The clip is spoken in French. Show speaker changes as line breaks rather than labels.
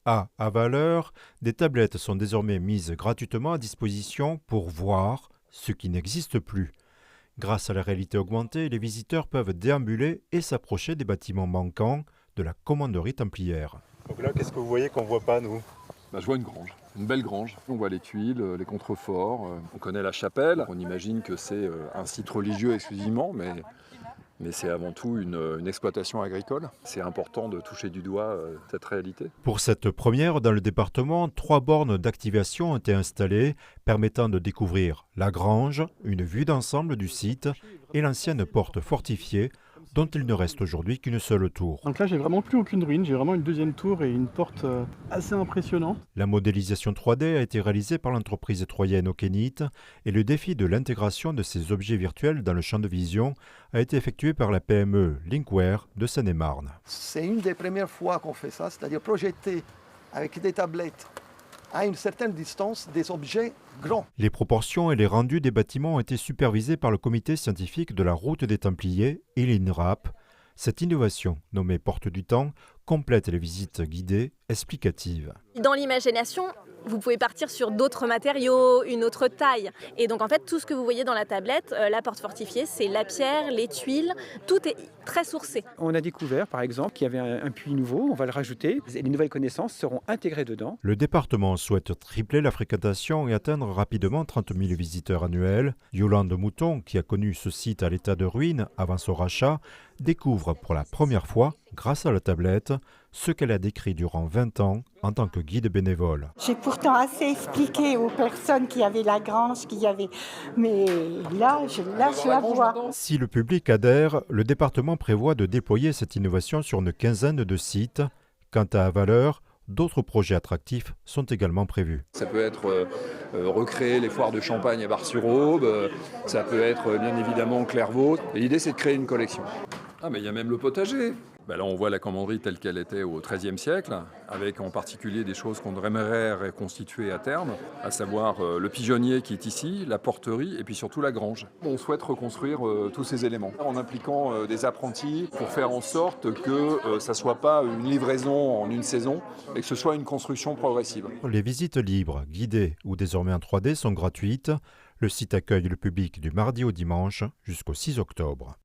À Valeur, des tablettes sont désormais mises gratuitement à disposition pour voir ce qui n'existe plus. Grâce à la réalité augmentée, les visiteurs peuvent déambuler et s'approcher des bâtiments manquants de la commanderie templière. Donc là, qu'est-ce que vous voyez qu'on ne voit pas, nous?
Je vois une grange, une belle grange. On voit les tuiles, les contreforts, on connaît la chapelle. On imagine que c'est un site religieux exclusivement, mais c'est avant tout une exploitation agricole. C'est important de toucher du doigt cette réalité.
Pour cette première, dans le département, 3 bornes d'activation ont été installées, permettant de découvrir la grange, une vue d'ensemble du site et l'ancienne porte fortifiée, dont il ne reste aujourd'hui qu'une seule tour.
Donc là, j'ai vraiment plus aucune ruine, j'ai vraiment une deuxième tour et une porte assez impressionnante.
La modélisation 3D a été réalisée par l'entreprise troyenne Okenit et le défi de l'intégration de ces objets virtuels dans le champ de vision a été effectué par la PME Linkware de Seine-et-Marne.
C'est une des premières fois qu'on fait ça, c'est-à-dire projeter avec des tablettes à une certaine distance des objets grands.
Les proportions et les rendus des bâtiments ont été supervisés par le comité scientifique de la Route des Templiers et l'INRAP. Cette innovation, nommée Porte du Temps, complète les visites guidées explicatives.
Dans l'imagination, vous pouvez partir sur d'autres matériaux, une autre taille. Et donc en fait, tout ce que vous voyez dans la tablette, la porte fortifiée, c'est la pierre, les tuiles, tout est très sourcé.
On a découvert par exemple qu'il y avait un puits nouveau, on va le rajouter, et les nouvelles connaissances seront intégrées dedans.
Le département souhaite tripler la fréquentation et atteindre rapidement 30 000 visiteurs annuels. Yolande Mouton, qui a connu ce site à l'état de ruine avant son rachat, découvre pour la première fois, grâce à la tablette, ce qu'elle a décrit durant 20 ans en tant que guide bénévole.
J'ai pourtant assez expliqué aux personnes qui avaient la grange, mais là, je la vois.
Si le public adhère, le département prévoit de déployer cette innovation sur une quinzaine de sites. Quant à Valeur, d'autres projets attractifs sont également prévus.
Ça peut être recréer les foires de Champagne à Bar-sur-Aube, ça peut être bien évidemment Clairvaux. Et l'idée, c'est de créer une collection. Ah, mais il y a même le potager. Là, on voit la commanderie telle qu'elle était au XIIIe siècle, avec en particulier des choses qu'on aimerait reconstituer à terme, à savoir le pigeonnier qui est ici, la porterie et puis surtout la grange. On souhaite reconstruire tous ces éléments en impliquant des apprentis pour faire en sorte que ça ne soit pas une livraison en une saison et que ce soit une construction progressive.
Les visites libres, guidées ou désormais en 3D sont gratuites. Le site accueille le public du mardi au dimanche jusqu'au 6 octobre.